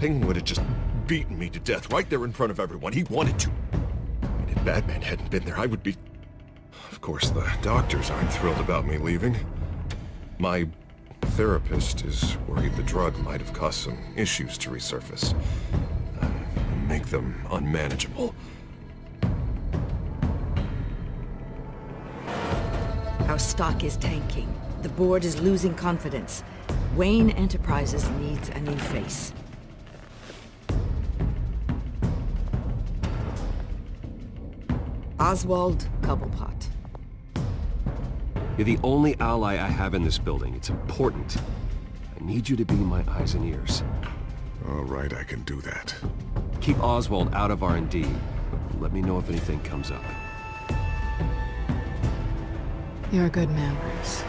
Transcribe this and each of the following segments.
Penguin would have just beaten me to death right there in front of everyone. He wanted to. And if Batman hadn't been there, I would be... Of course, the doctors aren't thrilled about me leaving. My therapist is worried the drug might have caused some issues to resurface. And make them unmanageable. Our stock is tanking. The board is losing confidence. Wayne Enterprises needs a new face. Oswald Cobblepot. You're the only ally I have in this building. It's important. I need you to be my eyes and ears. All right, I can do that. Keep Oswald out of R&D. Let me know if anything comes up. You're a good man, Bruce.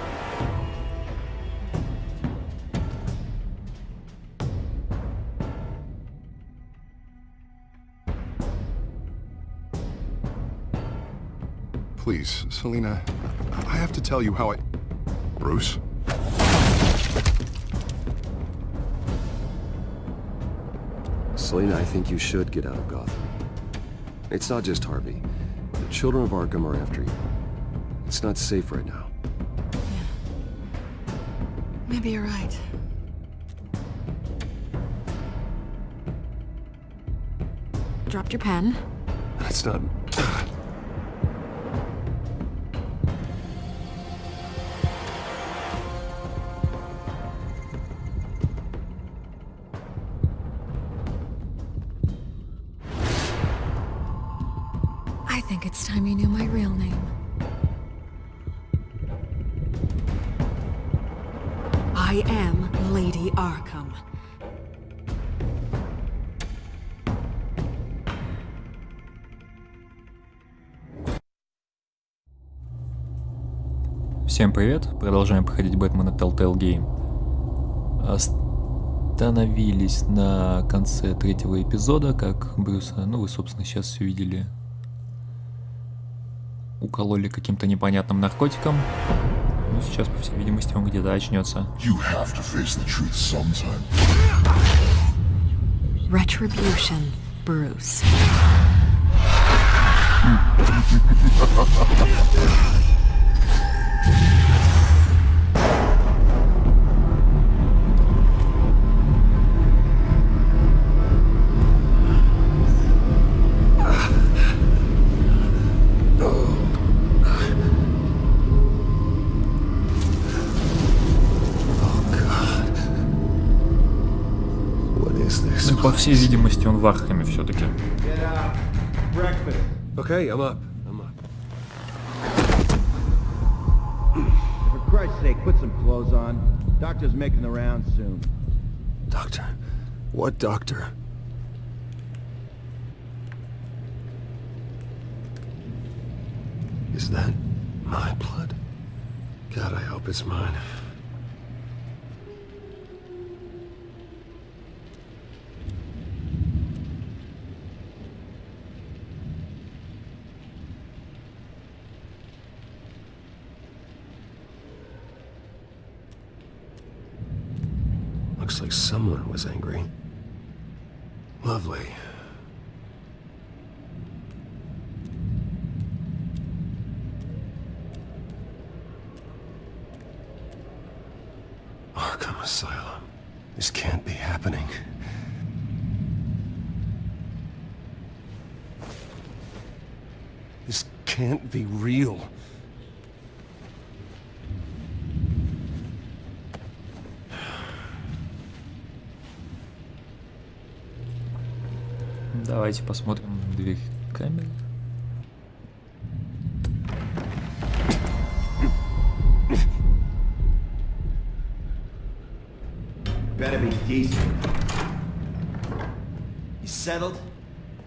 Please, Selina, I have to tell you how I... Bruce? Selina, I think you should get out of Gotham. It's not just Harvey. The children of Arkham are after you. It's not safe right now. Yeah. Maybe you're right. Dropped your pen. That's not... I think it's time you knew my real name. I am Lady Arkham. Всем привет! Продолжаем проходить Бэтмена Telltale Game. Остановились на конце третьего эпизода, как Брюса, ну вы, собственно, сейчас все видели, укололи каким-то непонятным наркотиком. Ну, сейчас, по всей видимости, он где-то очнется. Retribution, Bruce. По всей видимости, он в Архаме все-таки. Okay, I'm up. I'm up. For Christ's sake, put some clothes on. Doctor's making the rounds soon. Doctor? What doctor? Is that my blood? God, I hope it's mine. Looks like someone was angry. Lovely. Arkham Asylum. This can't be happening. This can't be real. Давайте посмотрим дверь камеры. Better be decent. You settled?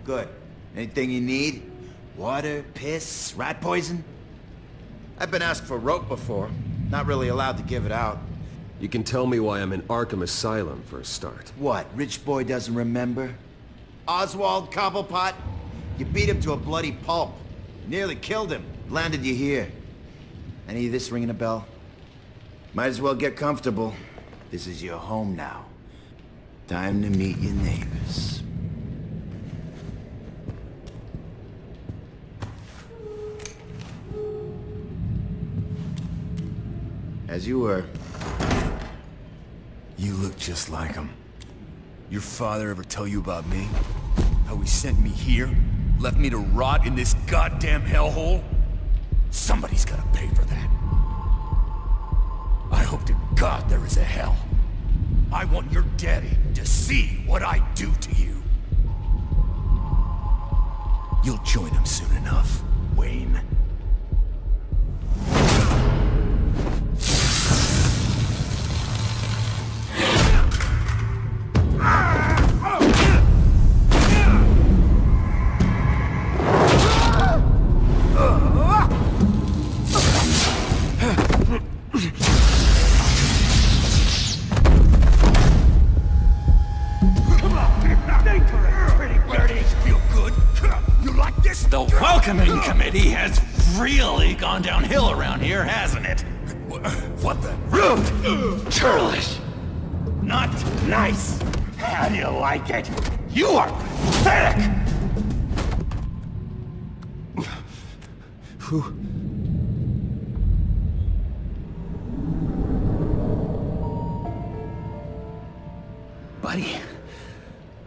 Good. Anything you need? Water, piss, rat poison? I've been asked for rope before. Not really allowed to give it out. You can tell me why I'm in Arkham Asylum for a start. What, rich boy doesn't remember? Oswald Cobblepot? You beat him to a bloody pulp. Nearly killed him. Landed you here. Any of this ringing a bell? Might as well get comfortable. This is your home now. Time to meet your neighbors. As you were. You look just like him. Your father ever tell you about me? How he sent me here? Left me to rot in this goddamn hellhole? Somebody's gotta pay for that. I hope to God there is a hell. I want your daddy to see what I do to you. You'll join him soon enough, Wayne. The welcoming committee has really gone downhill around here, hasn't it? What the? Rude! Churlish! Not nice! How do you like it? You are pathetic! Buddy?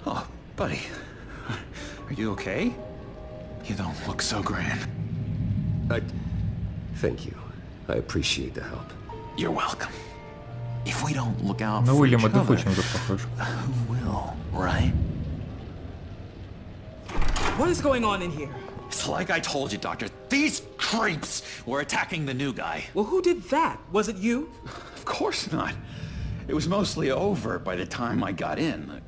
Oh, buddy. Are you okay? You don't look so grand. Thank you. I appreciate the help. You're welcome. If we don't look out На for each Уильяма other, Дефо чем-то похож. who will, right? What is going on in here? It's like I told you, Doctor. These creeps were attacking the new guy. Well, who did that? Was it you? Of course not. It was mostly over by the time I got in.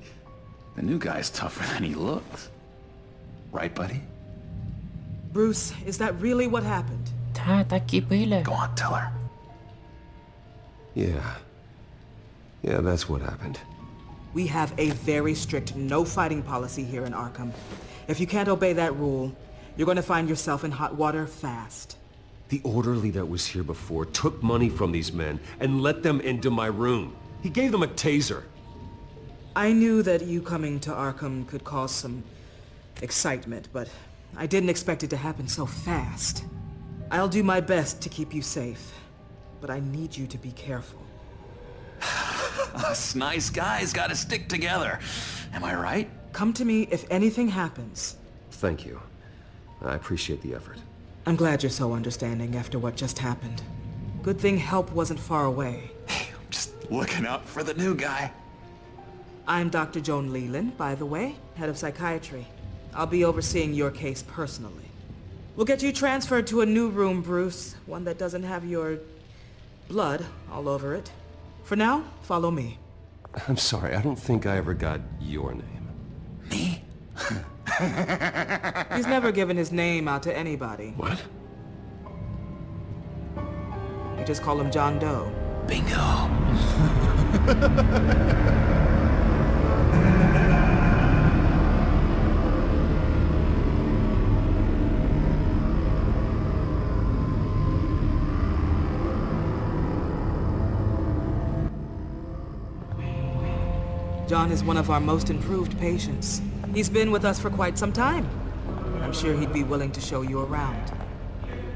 The new guy's tougher than he looks. Right, buddy? Bruce, is that really what happened? Да, так и были. Go on, tell her. Yeah. Yeah, that's what happened. We have a very strict no fighting policy here in Arkham. If you can't obey that rule, you're going to find yourself in hot water fast. The orderly that was here before took money from these men and let them into my room. He gave them a taser. I knew that you coming to Arkham could cause some excitement, but I didn't expect it to happen so fast. I'll do my best to keep you safe, but I need you to be careful. Us nice guys gotta stick together. Am I right? Come to me if anything happens. Thank you. I appreciate the effort. I'm glad you're so understanding after what just happened. Good thing help wasn't far away. Hey, I'm just looking out for the new guy. I'm Dr. Joan Leland, by the way, head of psychiatry. I'll be overseeing your case personally. We'll get you transferred to a new room, Bruce. One that doesn't have your blood all over it. For now, follow me. I'm sorry, I don't think I ever got your name. Me? He's never given his name out to anybody. What? You just call him John Doe. Bingo. John is one of our most improved patients. He's been with us for quite some time. I'm sure he'd be willing to show you around.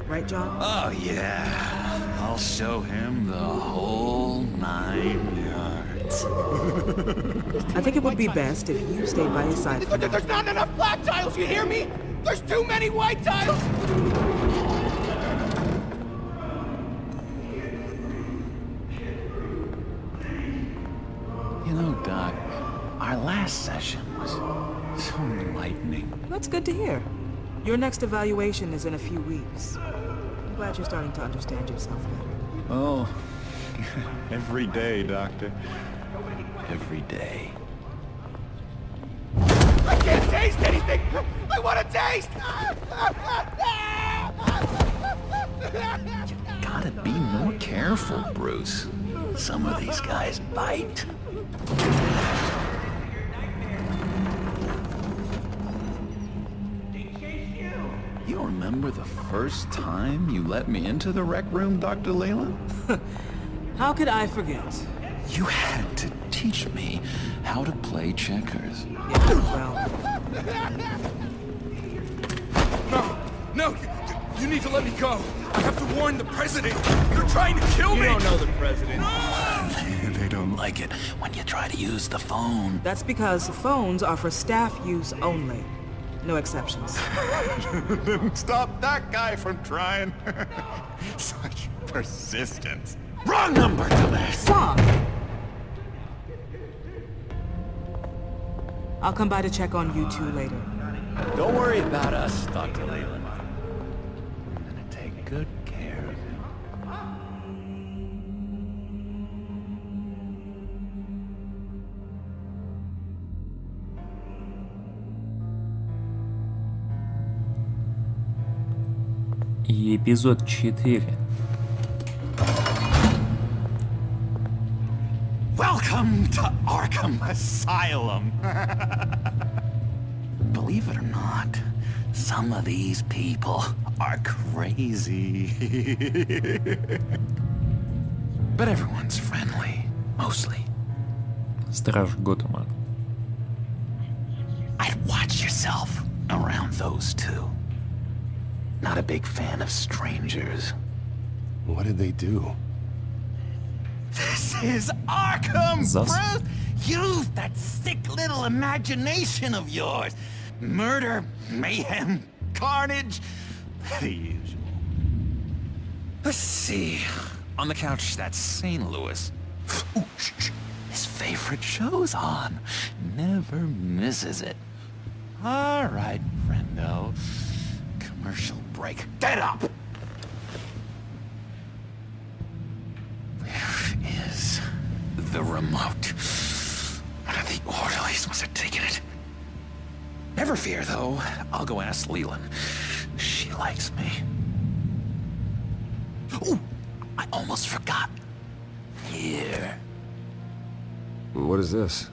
Right, John? Oh, yeah. I'll show him the whole 9 yards. I think it would be best if you stayed by his side. There's not enough black tiles, you hear me? There's too many white tiles! You know, Doc, our last session was so enlightening. That's good to hear. Your next evaluation is in a few weeks. I'm glad you're starting to understand yourself better. Oh, every day, Doctor. Every day. I can't taste anything! I want to taste! Gotta be more careful, Bruce. Some of these guys bite. You remember the first time you let me into the rec room, Dr. Leland? How could I forget? You had to teach me how to play checkers. Yeah, well, No, you need to let me go. I have to warn the president. They're trying to kill me. You don't know the president. They don't like it when you try to use the phone. that's because phones are for staff use only. No exceptions. Didn't stop that guy from trying. Such persistence. Wrong number, dumbass. Tom! I'll come by to check on you two later. Don't worry about us, Dr. Leland. I'm gonna take good care of him. И эпизод 4. Welcome to Arkham Asylum. Believe it or not, some of these people are crazy. But everyone's friendly, mostly. Страж Готэма. I'd watch yourself around those two. Not a big fan of strangers. What did they do? This is Arkham, Thus? bro! Use that sick little imagination of yours. Murder, mayhem, carnage, the usual. Let's see. On the couch, that's St. Louis. Ooh, shh. His favorite show's on. Never misses it. All right, friendo. Commercial break. Get up! Where is the remote? One of the orderlies must have taken it. Never fear, though. I'll go ask Leland. She likes me. Ooh, I almost forgot. Here. What is this?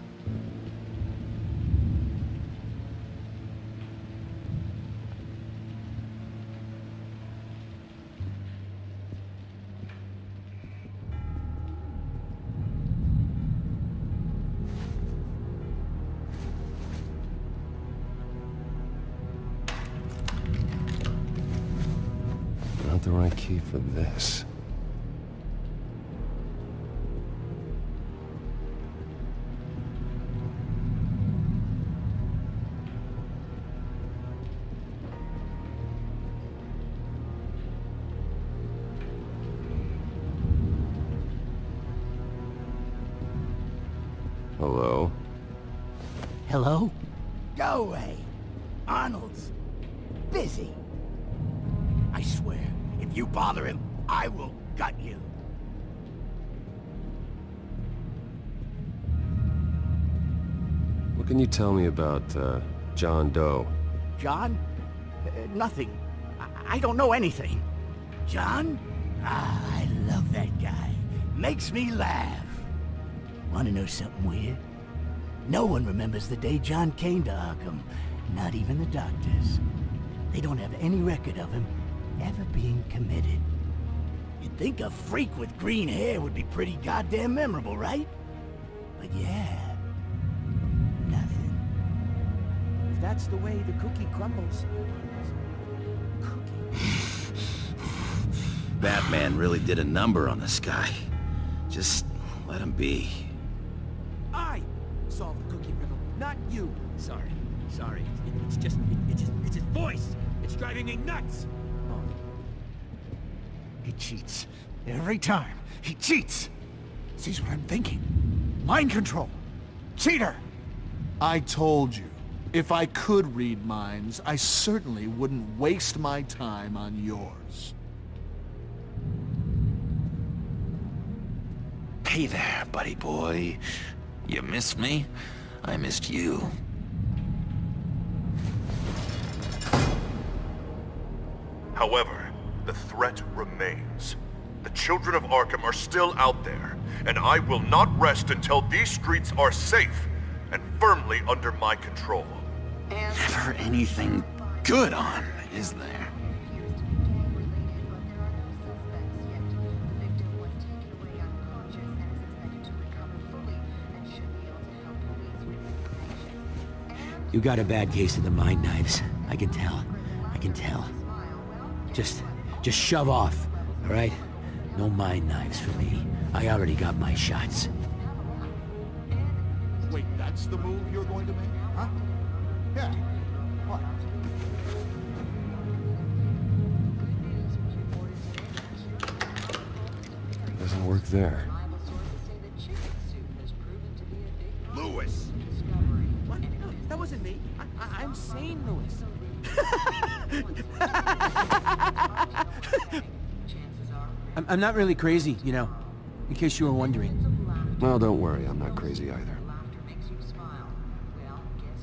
Not the right key for this. Hello? Hello? Go away. Arnold's busy. I swear, if you bother him, I will gut you. What can you tell me about, John Doe? John? Nothing. I don't know anything. John? Ah, I love that guy. Makes me laugh. Want to know something weird? No one remembers the day John came to Arkham. Not even the doctors. They don't have any record of him ever being committed. You'd think a freak with green hair would be pretty goddamn memorable, right? But yeah, nothing. If that's the way the cookie crumbles. Batman really did a number on this guy. Just let him be. I solved the cookie riddle, not you. Sorry. It's his voice. It's driving me nuts. Oh. He cheats. Every time. He cheats. Sees what I'm thinking. Mind control. Cheater. I told you, if I could read minds, I certainly wouldn't waste my time on yours. Hey there, buddy boy. You missed me? I missed you. However, the threat remains. The children of Arkham are still out there, and I will not rest until these streets are safe and firmly under my control. Never anything good on, is there? You got a bad case of the mind knives. I can tell. I can tell. Just shove off, all right? No mind knives for me. I already got my shots. Wait, that's the move you're going to make? Huh? Yeah. What? Doesn't work there. Lewis! What? No, that wasn't me. I'm sane, Lewis. I'm not really crazy, you know, in case you were wondering. No, don't worry, I'm not crazy either.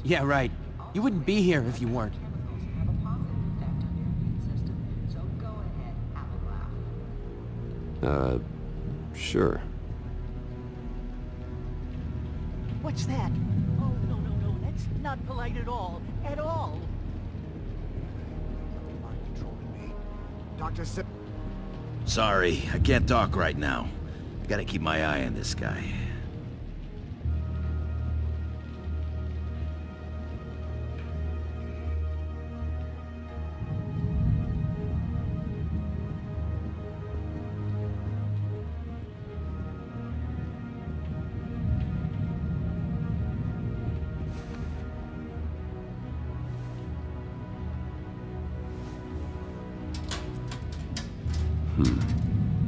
Yeah, right. You wouldn't be here if you weren't. Sure. What's that? Oh, no, that's not polite at all. At all. Mind controlling me. Dr. Sorry, I can't talk right now. I gotta keep my eye on this guy.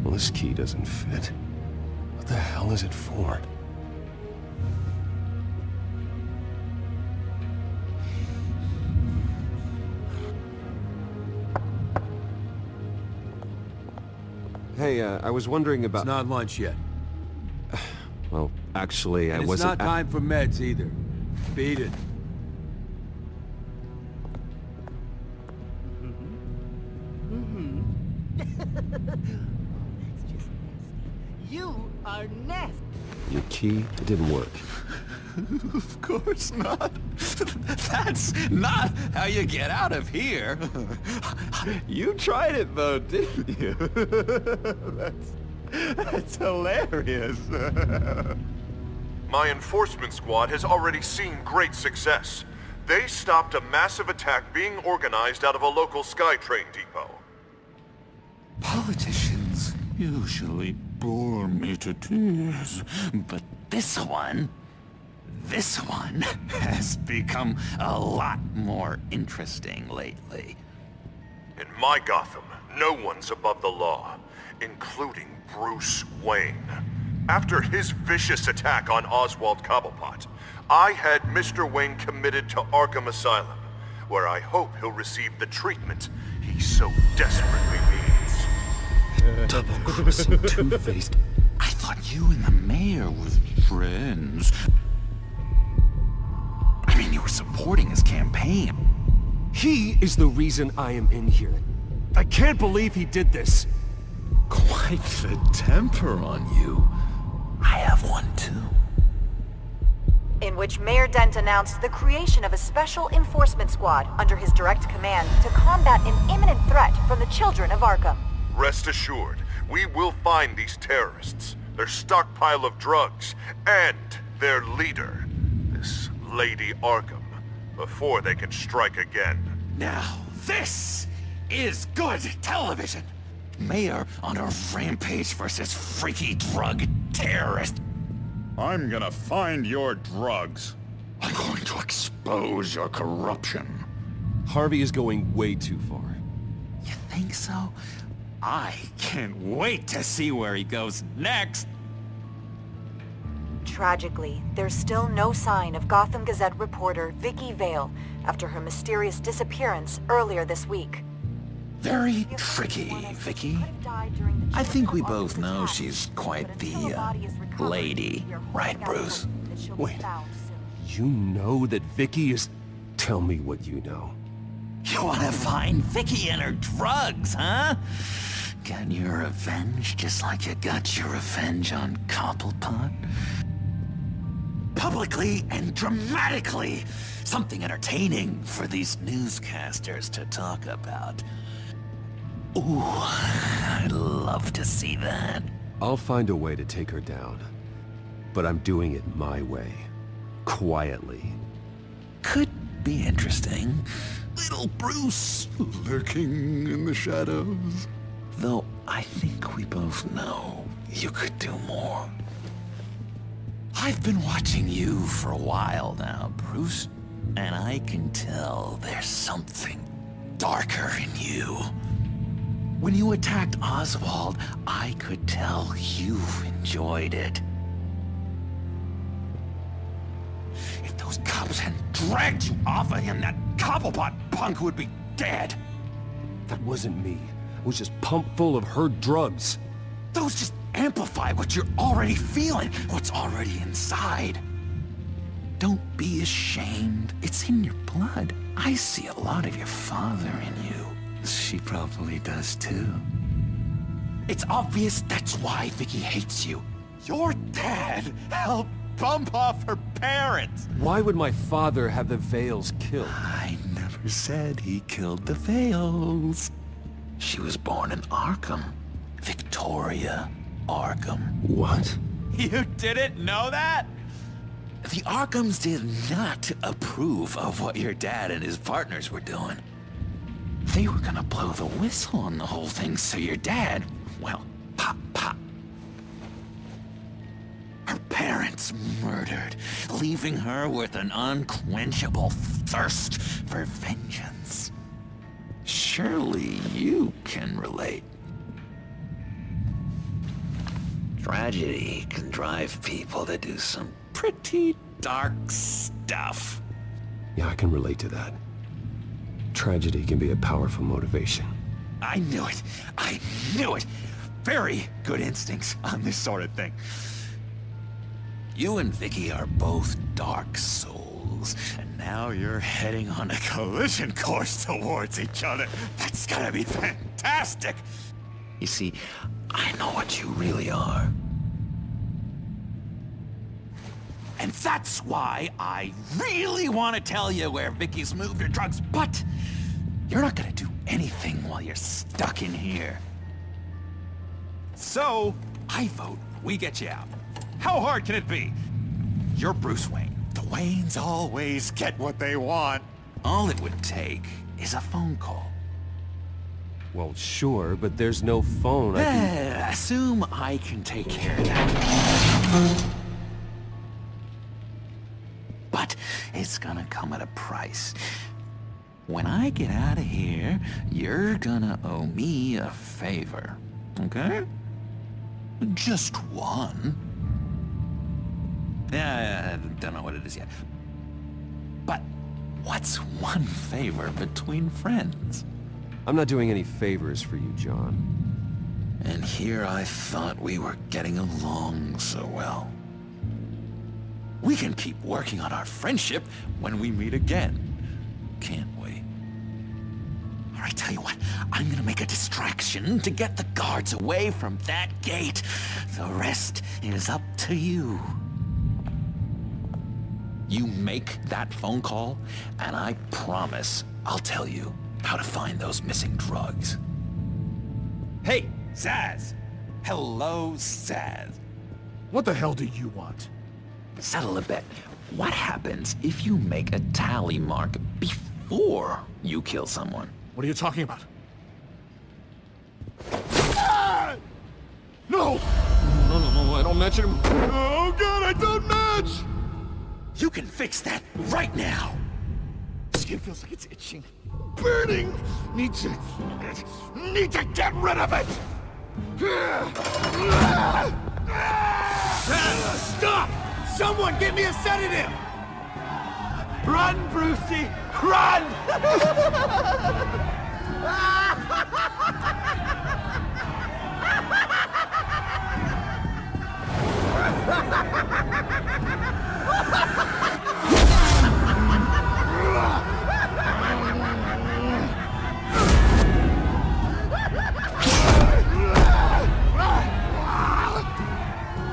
Well, this key doesn't fit. What the hell is it for? Hey, I was wondering about... It's not lunch yet. Well, actually, I And it's wasn't... not time for meds either. Beat it. You are nasty. Your key, it didn't work. Of course not. That's not how you get out of here. You tried it though, didn't you? That's hilarious. My enforcement squad has already seen great success. They stopped a massive attack being organized out of a local SkyTrain depot. Politicians usually bore me to tears, but this one has become a lot more interesting lately. In my Gotham, no one's above the law, including Bruce Wayne. After his vicious attack on Oswald Cobblepot, I had Mr. Wayne committed to Arkham Asylum, where I hope he'll receive the treatment he so desperately needs. Double-crossing, two-faced... I thought you and the mayor were friends. I mean, you were supporting his campaign. He is the reason I am in here. I can't believe he did this. Quite the temper on you. I have one too. In which Mayor Dent announced the creation of a special enforcement squad under his direct command to combat an imminent threat from the children of Arkham. Rest assured, we will find these terrorists, their stockpile of drugs, and their leader, this Lady Arkham, before they can strike again. Now, this is good television. Mayor on a rampage versus freaky drug terrorist. I'm gonna find your drugs. I'm going to expose your corruption. Harvey is going way too far. You think so? I can't wait to see where he goes next. Tragically, there's still no sign of Gotham Gazette reporter Vicky Vale after her mysterious disappearance earlier this week. Very tricky, Vicky. I think we both know she's quite the, lady, right, Bruce? Wait, you know that Vicky is... Tell me what you know. You wanna find Vicky and her drugs, huh? Get your revenge just like you got your revenge on Cobblepot? Publicly and dramatically! Something entertaining for these newscasters to talk about. Ooh, I'd love to see that. I'll find a way to take her down. But I'm doing it my way. Quietly. Could be interesting. Little Bruce lurking in the shadows. Though I think we both know you could do more. I've been watching you for a while now, Bruce, and I can tell there's something darker in you. When you attacked Oswald, I could tell you enjoyed it. If those cops hadn't dragged you off of him, that Cobblepot punk would be dead. That wasn't me. I was just pumped full of her drugs. Those just amplify what you're already feeling, what's already inside. Don't be ashamed. It's in your blood. I see a lot of your father in you. She probably does too. It's obvious that's why Vicky hates you. Your dad helped bump off her parents. Why would my father have the Vales killed? I never said he killed the Vales. She was born in Arkham. Victoria Arkham. What? You didn't know that? The Arkhams did not approve of what your dad and his partners were doing. They were gonna blow the whistle on the whole thing, so your dad, well, pop, pop. Her parents murdered, leaving her with an unquenchable thirst for vengeance. Surely you can relate. Tragedy can drive people to do some pretty dark stuff. Yeah, I can relate to that. Tragedy can be a powerful motivation. I knew it. I knew it. Very good instincts on this sort of thing. You and Vicky are both dark souls, and now you're heading on a collision course towards each other. That's gonna be fantastic. You see, I know what you really are. And that's why I really want to tell you where Vicky's moved her drugs, but you're not gonna do anything while you're stuck in here. So, I vote we get you out. How hard can it be? You're Bruce Wayne. The Waynes always get what they want. All it would take is a phone call. Well, sure, but there's no phone. Assume I can take care of that. But it's gonna come at a price. When I get out of here, you're gonna owe me a favor, okay? Just one. Yeah, I don't know what it is yet. But what's one favor between friends? I'm not doing any favors for you, John. And here I thought we were getting along so well. We can keep working on our friendship when we meet again, can't we? All right, tell you what, I'm gonna make a distraction to get the guards away from that gate. The rest is up to you. You make that phone call, and I promise I'll tell you how to find those missing drugs. Hey, Zaz! Hello, Zaz. What the hell do you want? Settle a bet. What happens if you make a tally mark before you kill someone? What are you talking about? Ah! No! No, I don't match him. Oh god, I don't match! You can fix that right now! Skin feels like it's itching. Burning! Need to get rid of it! Stop! Someone give me a sedative! Run, Brucey! Run!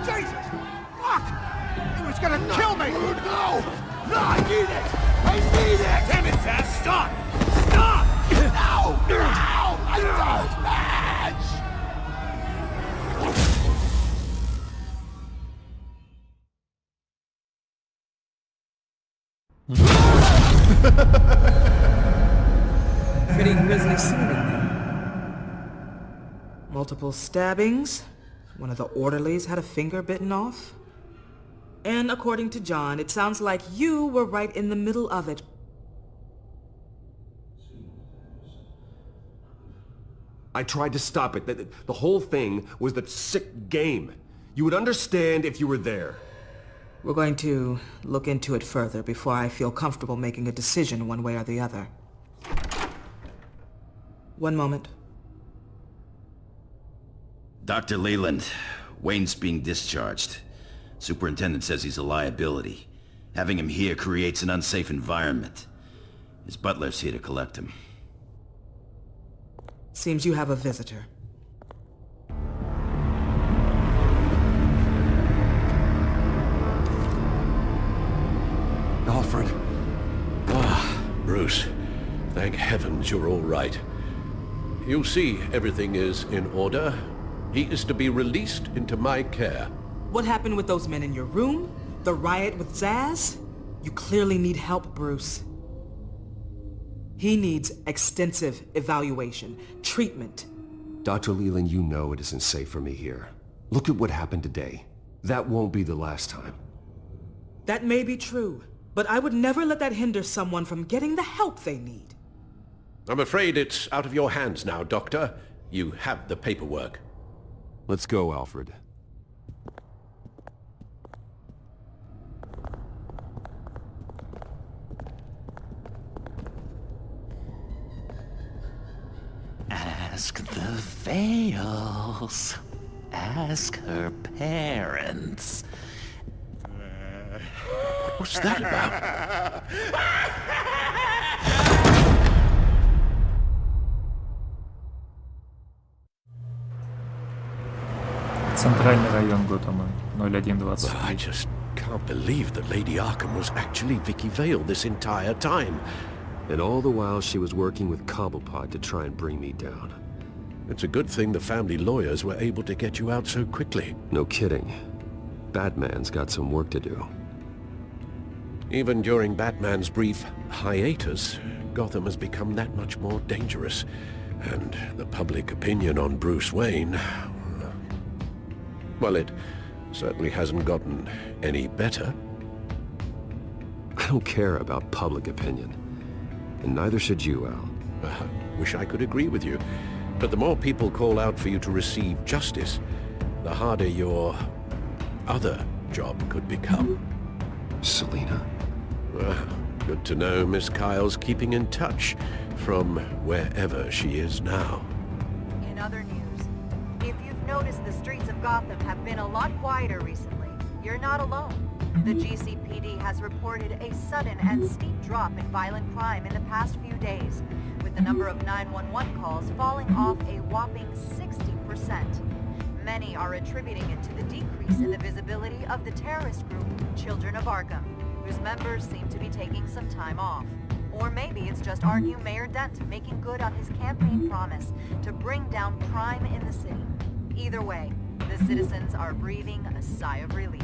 Jesus! Fuck! It was gonna kill me! No! No, I need it! I need it! Damn it, Zaz, stop! Stop! No! No! I don't! Pretty grisly scene in there. Multiple stabbings. One of the orderlies had a finger bitten off. And according to John, it sounds like you were right in the middle of it. I tried to stop it. The whole thing was the sick game. You would understand if you were there. We're going to look into it further before I feel comfortable making a decision one way or the other. One moment. Dr. Leland, Wayne's being discharged. Superintendent says he's a liability. Having him here creates an unsafe environment. His butler's here to collect him. Seems you have a visitor. Alfred. Ah, Bruce. Thank heavens you're all right. You see, everything is in order. He is to be released into my care. What happened with those men in your room? The riot with Zaz? You clearly need help, Bruce. He needs extensive evaluation, treatment. Dr. Leland, you know it isn't safe for me here. Look at what happened today. That won't be the last time. That may be true, but I would never let that hinder someone from getting the help they need. I'm afraid it's out of your hands now, Doctor. You have the paperwork. Let's go, Alfred. Ask the Vales. Ask her parents. What's that about? Центральный район Готэма, 0120. I just can't believe that Lady Arkham was actually Vicky Vale this entire time. And all the while she was working with Cobblepot to try and bring me down. It's a good thing the family lawyers were able to get you out so quickly. No kidding. Batman's got some work to do. Even during Batman's brief hiatus, Gotham has become that much more dangerous. And the public opinion on Bruce Wayne... well, it certainly hasn't gotten any better. I don't care about public opinion. And neither should you, Al. Wish I could agree with you. But the more people call out for you to receive justice, the harder your other job could become. Selina? Good to know Miss Kyle's keeping in touch from wherever she is now. In other news, if you've noticed the streets of Gotham have been a lot quieter recently, you're not alone. The GCPD has reported a sudden and steep drop in violent crime in the past few days, with the number of 911 calls falling off a whopping 60%. Many are attributing it to the decrease in the visibility of the terrorist group Children of Arkham, whose members seem to be taking some time off. Or maybe it's just our new Mayor Dent making good on his campaign promise to bring down crime in the city. Either way, the citizens are breathing a sigh of relief.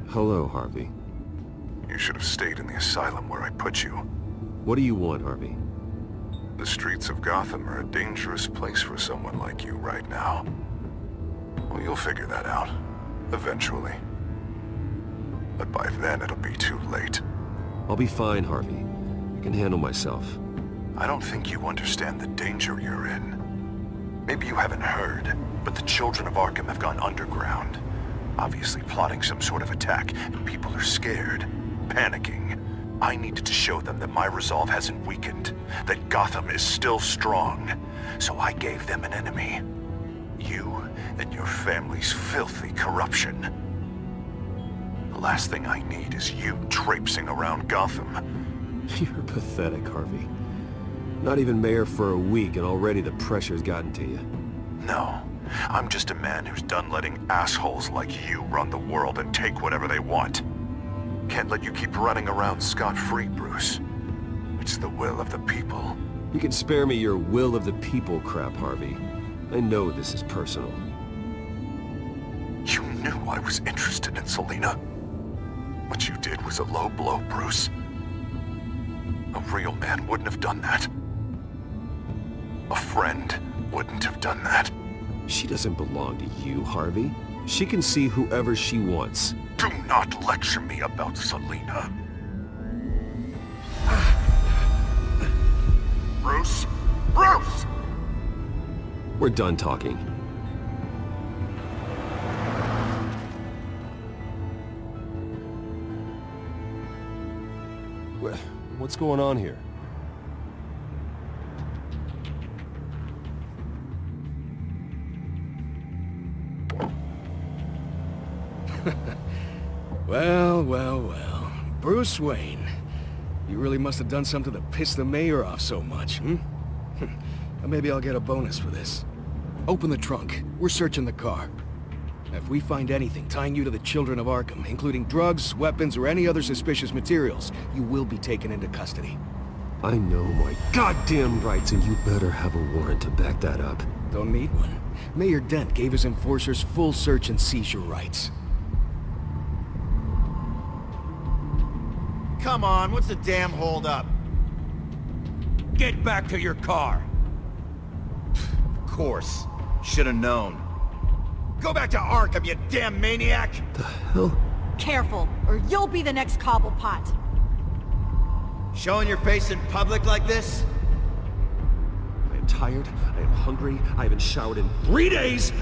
Hello, Harvey. You should have stayed in the asylum where I put you. What do you want, Harvey? The streets of Gotham are a dangerous place for someone like you right now. Well, you'll figure that out. Eventually. But by then, it'll be too late. I'll be fine, Harvey. I can handle myself. I don't think you understand the danger you're in. Maybe you haven't heard, but the Children of Arkham have gone underground. Obviously plotting some sort of attack, and people are scared, panicking. I needed to show them that my resolve hasn't weakened, that Gotham is still strong. So I gave them an enemy. You and your family's filthy corruption. The last thing I need is you traipsing around Gotham. You're pathetic, Harvey. Not even mayor for a week and already the pressure's gotten to you. No. I'm just a man who's done letting assholes like you run the world and take whatever they want. Can't let you keep running around scot-free, Bruce. It's the will of the people. You can spare me your will of the people crap, Harvey. I know this is personal. You knew I was interested in Selina. What you did was a low blow, Bruce. A real man wouldn't have done that. A friend wouldn't have done that. She doesn't belong to you, Harvey. She can see whoever she wants. Do not lecture me about Selina. Bruce? Bruce! We're done talking. What's going on here? Well, well, well. Bruce Wayne. You really must have done something to piss the mayor off so much, hmm? Maybe I'll get a bonus for this. Open the trunk. We're searching the car. If we find anything tying you to the children of Arkham, including drugs, weapons, or any other suspicious materials, you will be taken into custody. I know my goddamn rights, and you better have a warrant to back that up. Don't need one. Mayor Dent gave his enforcers full search and seizure rights. Come on, what's the damn holdup? Get back to your car. Of course. Should have known. Go back to Arkham, you damn maniac! The hell? Careful, or you'll be the next Cobblepot. Showing your face in public like this? I am tired, I am hungry, I haven't showered in 3 days!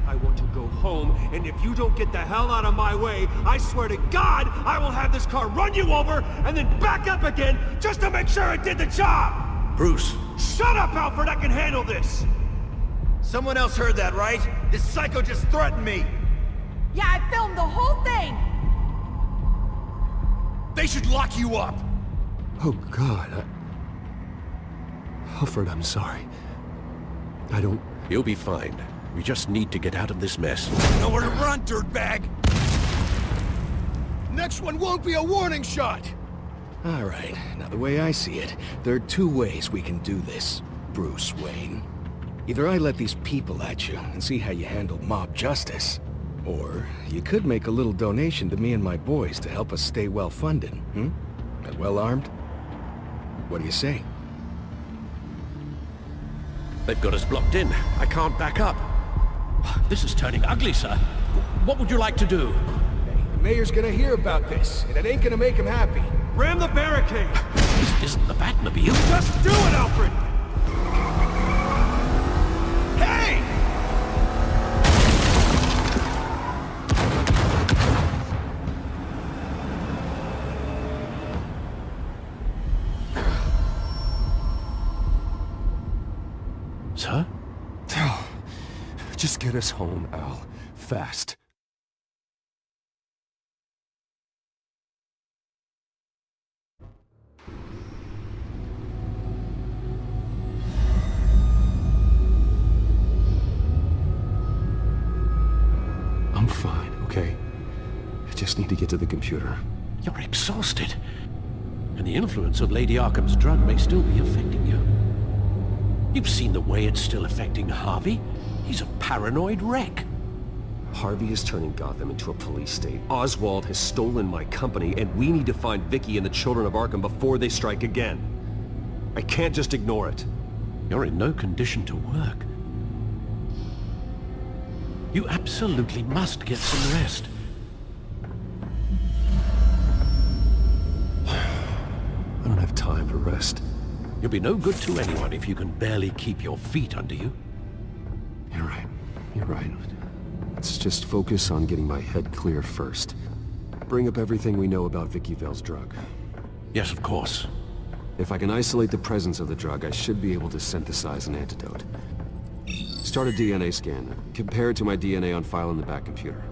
I want to go home, and if you don't get the hell out of my way, I swear to God, I will have this car run you over, and then back up again, just to make sure it did the job! Bruce! Shut up, Alfred, I can handle this! Someone else heard that, right? This psycho just threatened me! Yeah, I filmed the whole thing! They should lock you up! Oh, God, Alfred, I'm sorry. I don't... You'll be fine. We just need to get out of this mess. Nowhere to run, dirtbag! Next one won't be a warning shot! All right, now the way I see it, there are two ways we can do this, Bruce Wayne. Either I let these people at you and see how you handle mob justice, or you could make a little donation to me and my boys to help us stay well-funded, And well-armed? What do you say? They've got us blocked in. I can't back up. This is turning ugly, sir. What would you like to do? Hey, the mayor's gonna hear about this, and it ain't gonna make him happy. Ram the barricade! This isn't the Batmobile. Just do it, Alfred! Hey! Sir? Just get us home, Al. Fast. I'm fine, okay? I just need to get to the computer. You're exhausted. And the influence of Lady Arkham's drug may still be affecting you. You've seen the way it's still affecting Harvey. He's a paranoid wreck. Harvey is turning Gotham into a police state. Oswald has stolen my company, and we need to find Vicky and the children of Arkham before they strike again. I can't just ignore it. You're in no condition to work. You absolutely must get some rest. I don't have time to rest. You'll be no good to anyone if you can barely keep your feet under you. You're right. You're right. Let's just focus on getting my head clear first. Bring up everything we know about Vicky Vale's drug. Yes, of course. If I can isolate the presence of the drug, I should be able to synthesize an antidote. Start a DNA scan. Compare it to my DNA on file in the back computer.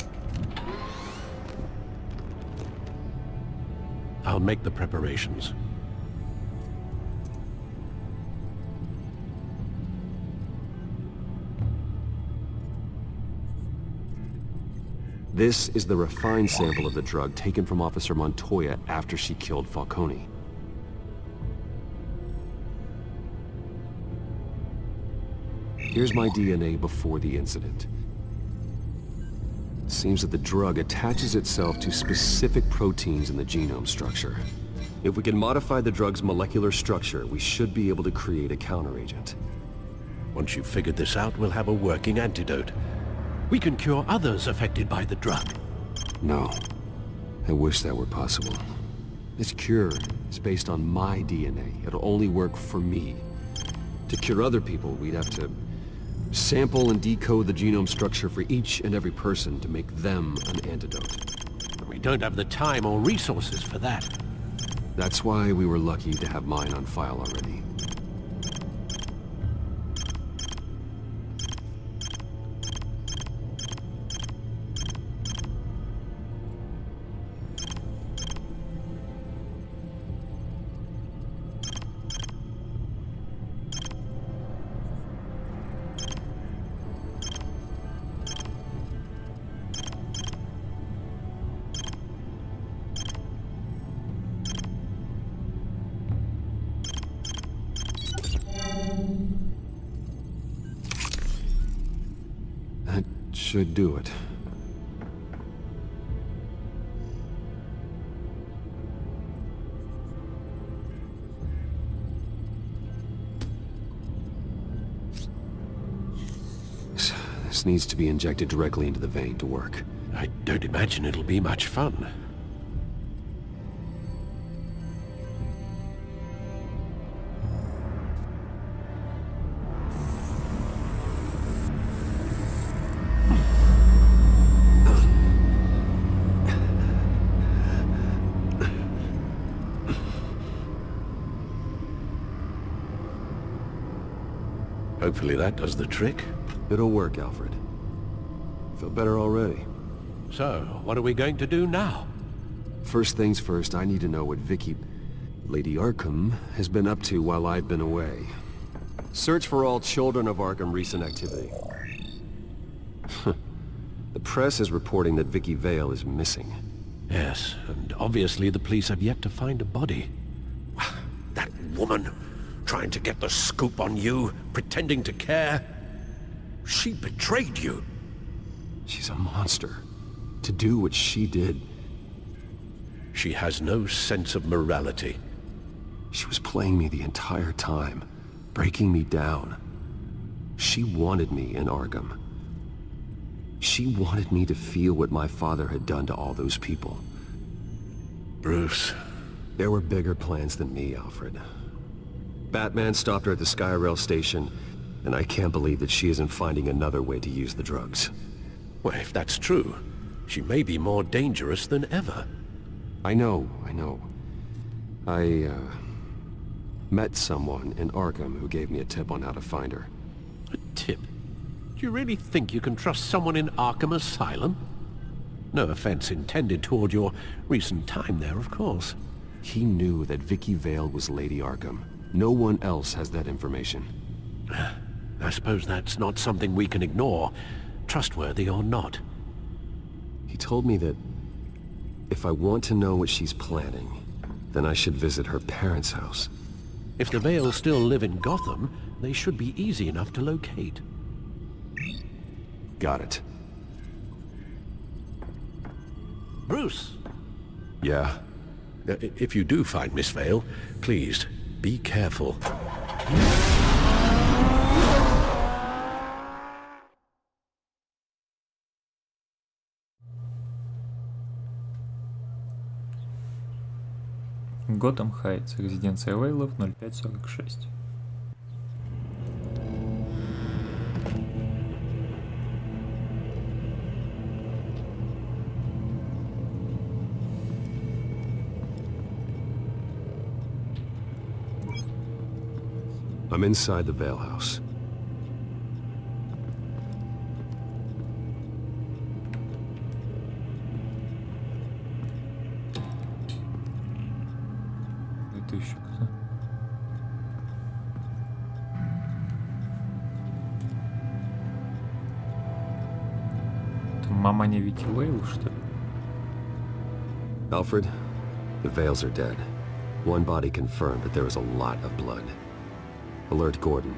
I'll make the preparations. This is the refined sample of the drug taken from Officer Montoya after she killed Falcone. Here's my DNA before the incident. It seems that the drug attaches itself to specific proteins in the genome structure. If we can modify the drug's molecular structure, we should be able to create a counteragent. Once you've figured this out, we'll have a working antidote. We can cure others affected by the drug. No. I wish that were possible. This cure is based on my DNA. It'll only work for me. To cure other people, we'd have to sample and decode the genome structure for each and every person to make them an antidote. We don't have the time or resources for that. That's why we were lucky to have mine on file already. That should do it. This needs to be injected directly into the vein to work. I don't imagine it'll be much fun. Hopefully that does the trick. It'll work, Alfred. Feel better already. So, what are we going to do now? First things first, I need to know what Lady Arkham, has been up to while I've been away. Search for all children of Arkham recent activity. The press is reporting that Vicky Vale is missing. Yes, and obviously the police have yet to find a body. That woman, trying to get the scoop on you, pretending to care. She betrayed you. She's a monster. To do what she did. She has no sense of morality. She was playing me the entire time, breaking me down. She wanted me in Arkham. She wanted me to feel what my father had done to all those people. Bruce. There were bigger plans than me, Alfred. Batman stopped her at the Skyrail station, and I can't believe that she isn't finding another way to use the drugs. Well, if that's true, she may be more dangerous than ever. I know. I met someone in Arkham who gave me a tip on how to find her. A tip? Do you really think you can trust someone in Arkham Asylum? No offense intended toward your recent time there, of course. He knew that Vicky Vale was Lady Arkham. No one else has that information. I suppose that's not something we can ignore, trustworthy or not. He told me that if I want to know what she's planning, then I should visit her parents' house. If the Vales still live in Gotham, they should be easy enough to locate. Got it. Bruce! Yeah? If you do find Miss Vale, please, be careful. Готэм Хайтс, резиденция Вейлов, 0546. I'm inside the Vale house. Это еще кто? Это маманя Вики Вейл, что ли? Alfred, the Vales are dead. One body confirmed, but there is a lot of blood. Alert Gordon.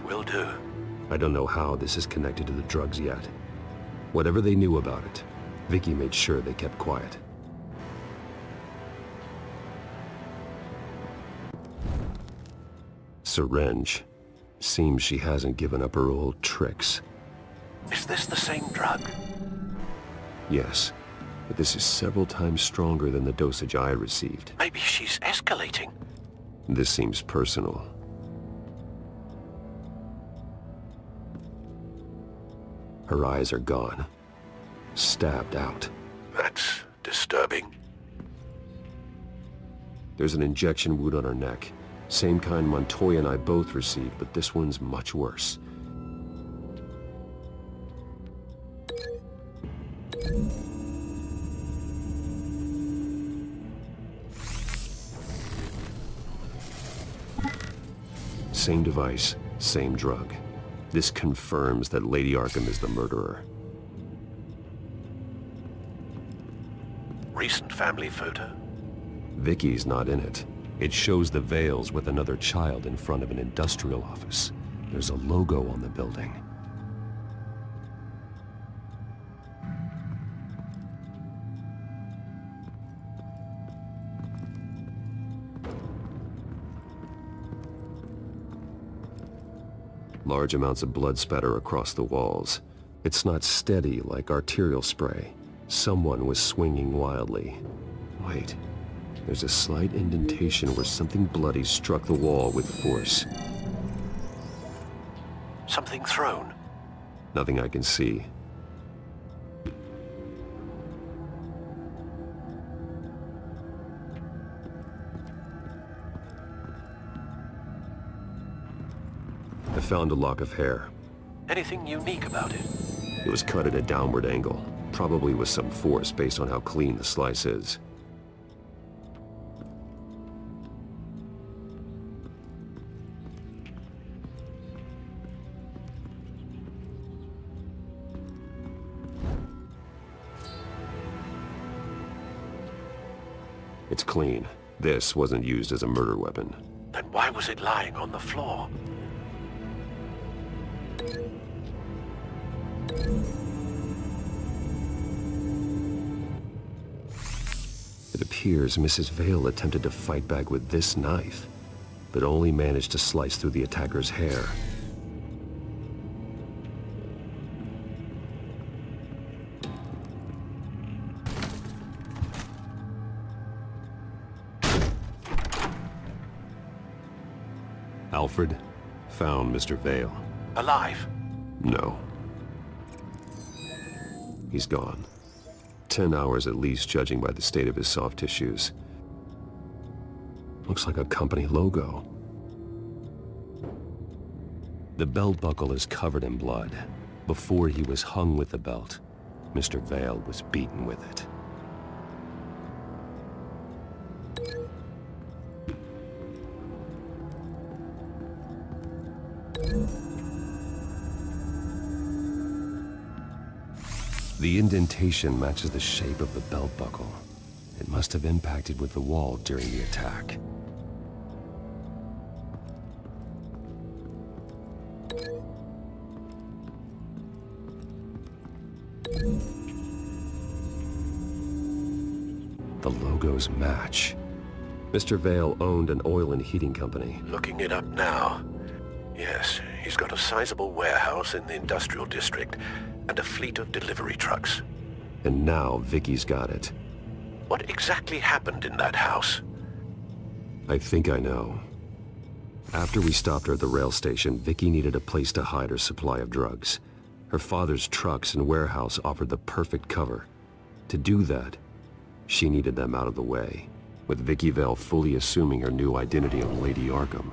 Will do. I don't know how this is connected to the drugs yet. Whatever they knew about it, Vicky made sure they kept quiet. Syringe. Seems she hasn't given up her old tricks. Is this the same drug? Yes, but this is several times stronger than the dosage I received. Maybe she's escalating. This seems personal. Her eyes are gone. Stabbed out. That's disturbing. There's an injection wound on her neck. Same kind Montoya and I both received, but this one's much worse. Same device, same drug. This confirms that Lady Arkham is the murderer. Recent family photo? Vicky's not in it. It shows the Vales with another child in front of an industrial office. There's a logo on the building. Large amounts of blood spatter across the walls. It's not steady like arterial spray. Someone was swinging wildly. Wait, there's a slight indentation where something bloody struck the wall with force. Something thrown? Nothing I can see. I found a lock of hair. Anything unique about it? It was cut at a downward angle, probably with some force based on how clean the slice is. It's clean. This wasn't used as a murder weapon. Then why was it lying on the floor? It appears Mrs. Vale attempted to fight back with this knife, but only managed to slice through the attacker's hair. Alfred found Mr. Vale. Alive? No. He's gone. 10 hours at least, judging by the state of his soft tissues. Looks like a company logo. The belt buckle is covered in blood. Before he was hung with the belt, Mr. Vale was beaten with it. The indentation matches the shape of the belt buckle. It must have impacted with the wall during the attack. The logos match. Mr. Vale owned an oil and heating company. Looking it up now. Yes, he's got a sizable warehouse in the industrial district and a fleet of delivery trucks. And now Vicky's got it. What exactly happened in that house? I think I know. After we stopped her at the rail station, Vicky needed a place to hide her supply of drugs. Her father's trucks and warehouse offered the perfect cover. To do that, she needed them out of the way. With Vicky Vale fully assuming her new identity of Lady Arkham,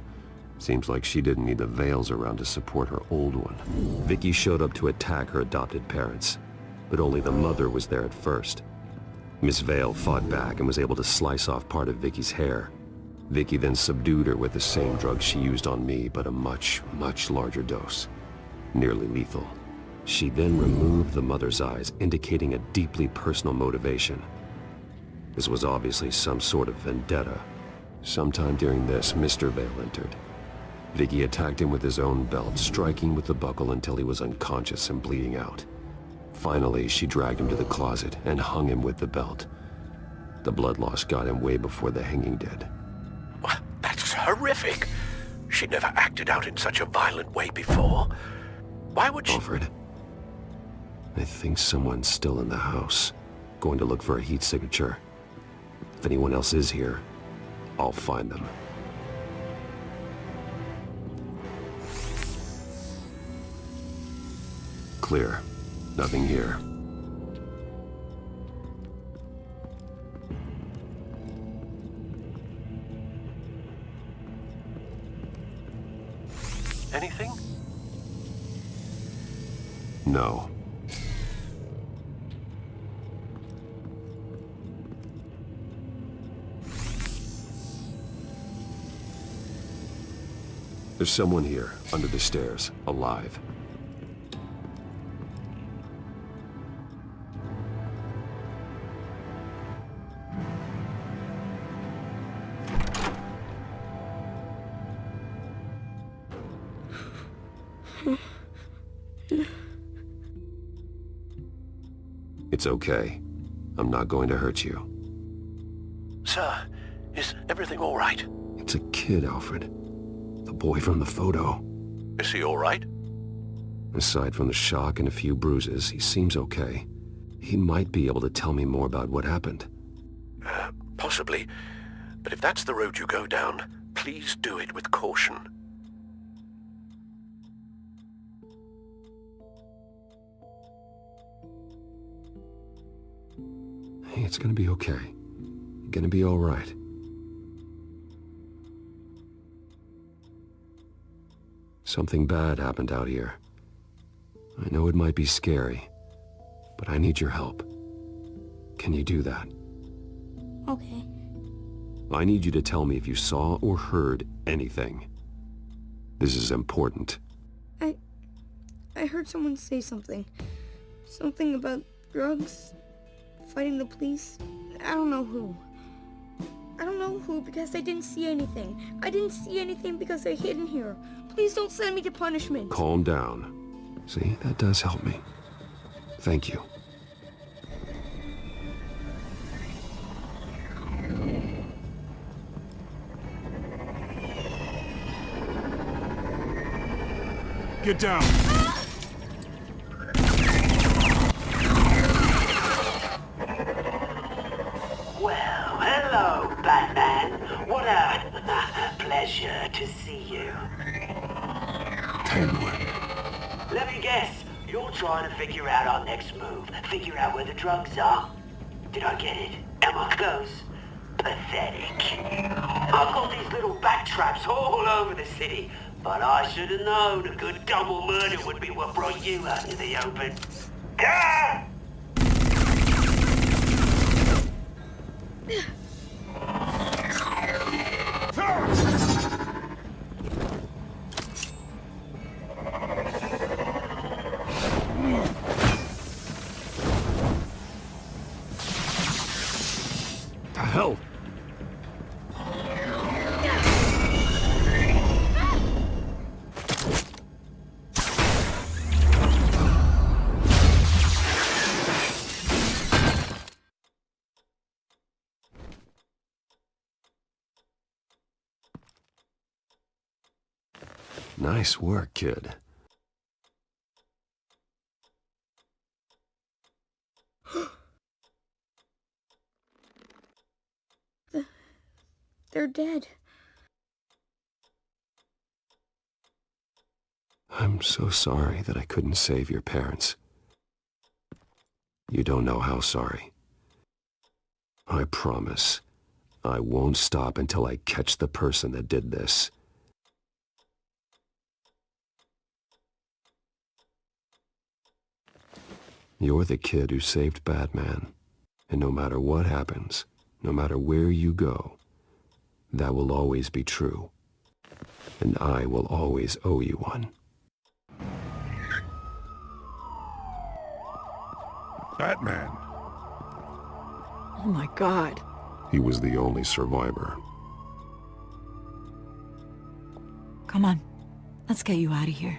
seems like she didn't need the Vales around to support her old one. Vicky showed up to attack her adopted parents, but only the mother was there at first. Miss Vale fought back and was able to slice off part of Vicky's hair. Vicky then subdued her with the same drug she used on me, but a much, much larger dose. Nearly lethal. She then removed the mother's eyes, indicating a deeply personal motivation. This was obviously some sort of vendetta. Sometime during this, Mr. Vale entered. Vicky attacked him with his own belt, striking with the buckle until he was unconscious and bleeding out. Finally, she dragged him to the closet and hung him with the belt. The blood loss got him way before the hanging did. That's horrific. She never acted out in such a violent way before. Why would she... Alfred, I think someone's still in the house. Going to look for a heat signature. If anyone else is here, I'll find them. Clear. Nothing here. Anything? No. There's someone here, under the stairs, alive. It's okay. I'm not going to hurt you. Sir, is everything all right? It's a kid, Alfred. The boy from the photo. Is he all right? Aside from the shock and a few bruises, he seems okay. He might be able to tell me more about what happened. Possibly. But if that's the road you go down, please do it with caution. Hey, it's gonna be okay. You're gonna be all right. Something bad happened out here. I know it might be scary, but I need your help. Can you do that? Okay. I need you to tell me if you saw or heard anything. This is important. I heard someone say something. Something about drugs, fighting the police. I don't know who. I don't know who because I didn't see anything. I didn't see anything because I hid in here. Please don't send me to punishment. Calm down. See, that does help me. Thank you. Get down! Well, hello, Batman. What a pleasure to see you. Penguin. Let me guess, you're trying to figure out our next move. Figure out where the drugs are. Did I get it? Am I close? Pathetic. I've got these little bat traps all over the city, but I should have known a good double murder would be what brought you out into the open. Ah! The hell? Nice work, kid. They're dead. I'm so sorry that I couldn't save your parents. You don't know how sorry. I promise, I won't stop until I catch the person that did this. You're the kid who saved Batman, and no matter what happens, no matter where you go, that will always be true, and I will always owe you one. Batman. Oh my God. He was the only survivor. Come on. Let's get you out of here.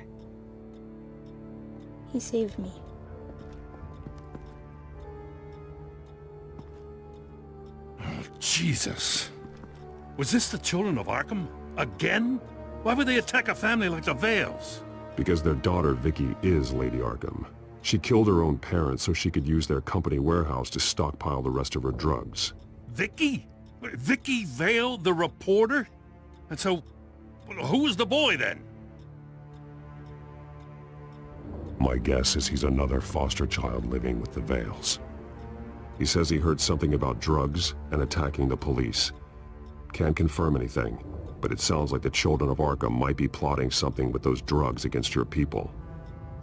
He saved me. Oh, Jesus. Was this the children of Arkham? Again? Why would they attack a family like the Vales? Because their daughter, Vicky, is Lady Arkham. She killed her own parents so she could use their company warehouse to stockpile the rest of her drugs. Vicky? Vicky Vale, the reporter? And so, who was the boy then? My guess is he's another foster child living with the Vales. He says he heard something about drugs and attacking the police. Can't confirm anything, but it sounds like the children of Arkham might be plotting something with those drugs against your people.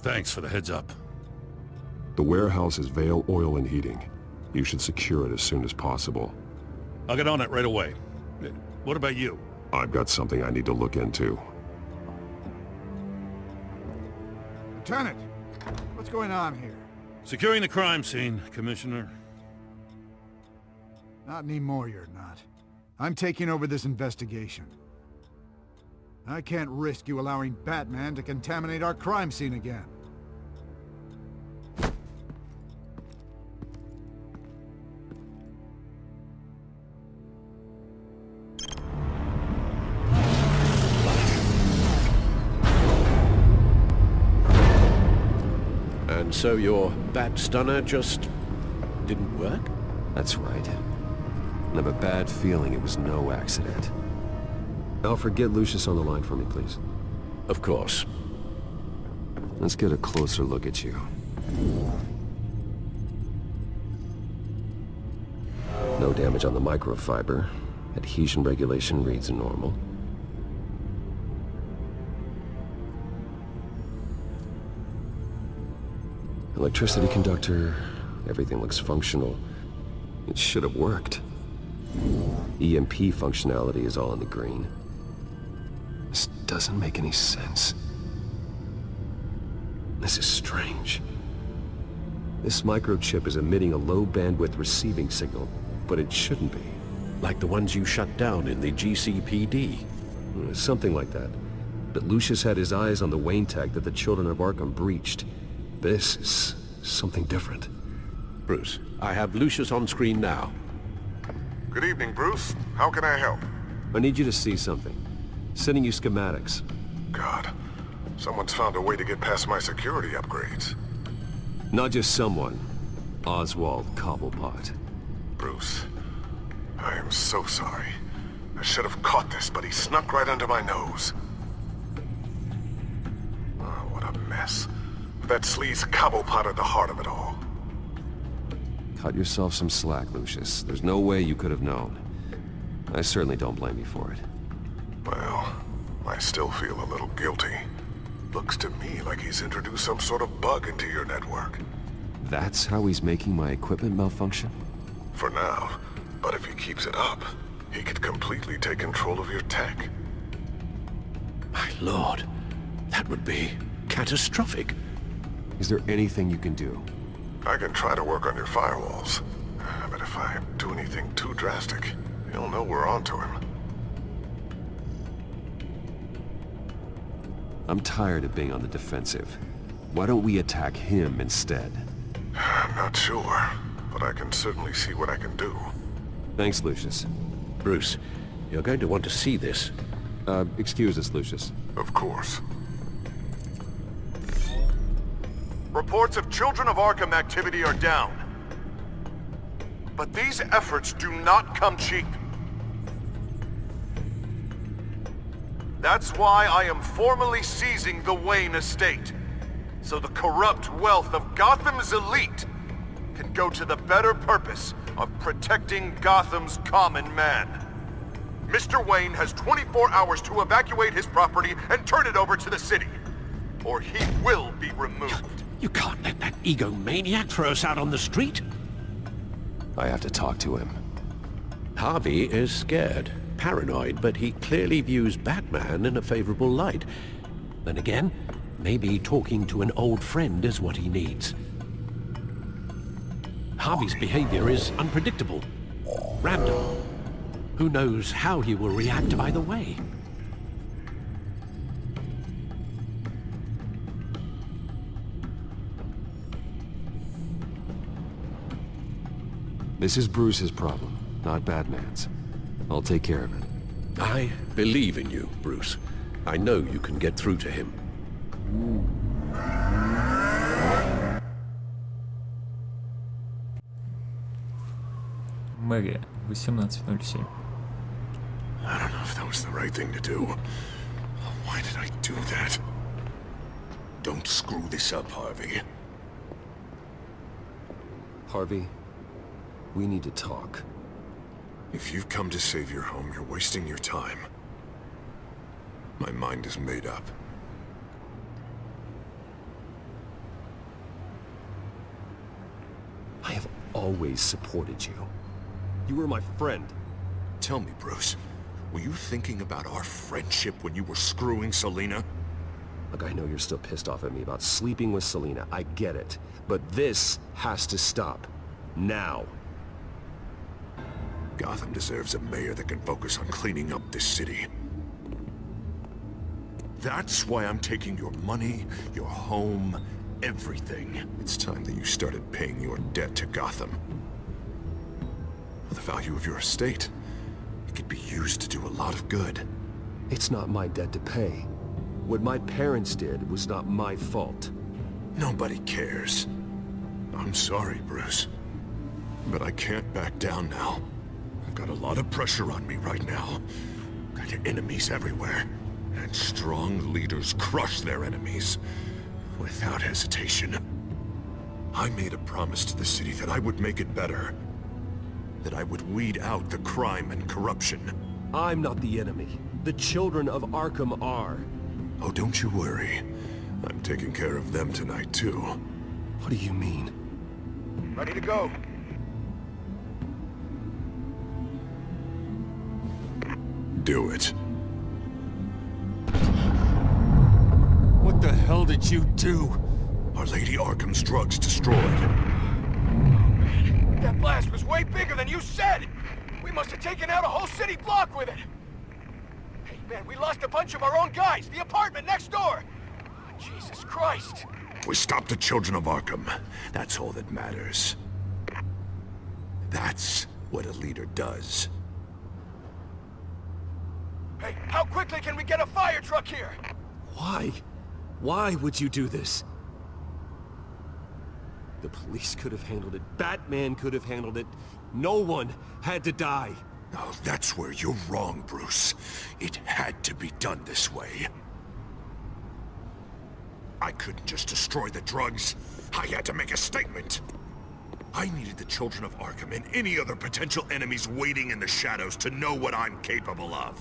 Thanks for the heads up. The warehouse is Vale Oil and Heating. You should secure it as soon as possible. I'll get on it right away. What about you? I've got something I need to look into. Lieutenant, what's going on here? Securing the crime scene, Commissioner. Not anymore, you're not. I'm taking over this investigation. I can't risk you allowing Batman to contaminate our crime scene again. And so your bat stunner just didn't work? That's right. I have a bad feeling it was no accident. Alfred, get Lucius on the line for me, please. Of course. Let's get a closer look at you. No damage on the microfiber. Adhesion regulation reads normal. Electricity conductor, everything looks functional. It should have worked. EMP functionality is all in the green. This doesn't make any sense. This is strange. This microchip is emitting a low-bandwidth receiving signal, but it shouldn't be. Like the ones you shut down in the GCPD? Something like that. But Lucius had his eyes on the Wayne tag that the children of Arkham breached. This is something different. Bruce, I have Lucius on screen now. Good evening, Bruce. How can I help? I need you to see something. Sending you schematics. God, someone's found a way to get past my security upgrades. Not just someone. Oswald Cobblepot. Bruce, I am so sorry. I should have caught this, but he snuck right under my nose. Oh, what a mess. That sleaze Cobblepot at the heart of it all. Cut yourself some slack, Lucius. There's no way you could have known. I certainly don't blame you for it. Well, I still feel a little guilty. Looks to me like he's introduced some sort of bug into your network. That's how he's making my equipment malfunction? For now. But if he keeps it up, he could completely take control of your tech. My lord, that would be catastrophic. Is there anything you can do? I can try to work on your firewalls. But if I do anything too drastic, he'll know we're onto him. I'm tired of being on the defensive. Why don't we attack him instead? I'm not sure, but I can certainly see what I can do. Thanks, Lucius. Bruce, you're going to want to see this. Excuse us, Lucius. Of course. Reports of Children of Arkham activity are down. But these efforts do not come cheap. That's why I am formally seizing the Wayne estate, so the corrupt wealth of Gotham's elite can go to the better purpose of protecting Gotham's common man. Mr. Wayne has 24 hours to evacuate his property and turn it over to the city, or he will be removed. You can't let that egomaniac throw us out on the street. I have to talk to him. Harvey is scared, paranoid, but he clearly views Batman in a favorable light. Then again, maybe talking to an old friend is what he needs. Harvey's behavior is unpredictable, random. Who knows how he will react either way? This is Bruce's problem, not Batman's. I'll take care of it. I believe in you, Bruce. I know you can get through to him. Мэрия, 18:07. I don't know if that was the right thing to do. Why did I do that? Don't screw this up, Harvey. Harvey, we need to talk. If you've come to save your home, you're wasting your time. My mind is made up. I have always supported you. You were my friend. Tell me, Bruce, were you thinking about our friendship when you were screwing Selina? Look, I know you're still pissed off at me about sleeping with Selina. I get it. But this has to stop. Now. Gotham deserves a mayor that can focus on cleaning up this city. That's why I'm taking your money, your home, everything. It's time that you started paying your debt to Gotham. The value of your estate. It could be used to do a lot of good. It's not my debt to pay. What my parents did was not my fault. Nobody cares. I'm sorry, Bruce. But I can't back down now. I've got a lot of pressure on me right now. Got enemies everywhere. And strong leaders crush their enemies. Without hesitation. I made a promise to the city that I would make it better. That I would weed out the crime and corruption. I'm not the enemy. The children of Arkham are. Oh, don't you worry. I'm taking care of them tonight, too. What do you mean? Ready to go. Do it. What the hell did you do? Our Lady Arkham's drugs destroyed. That blast was way bigger than you said! We must have taken out a whole city block with it! Hey, man, we lost a bunch of our own guys! The apartment next door! Oh, Jesus Christ! We stopped the children of Arkham. That's all that matters. That's what a leader does. Hey, how quickly can we get a fire truck here? Why? Why would you do this? The police could have handled it. Batman could have handled it. No one had to die. Oh, that's where you're wrong, Bruce. It had to be done this way. I couldn't just destroy the drugs. I had to make a statement. I needed the children of Arkham and any other potential enemies waiting in the shadows to know what I'm capable of.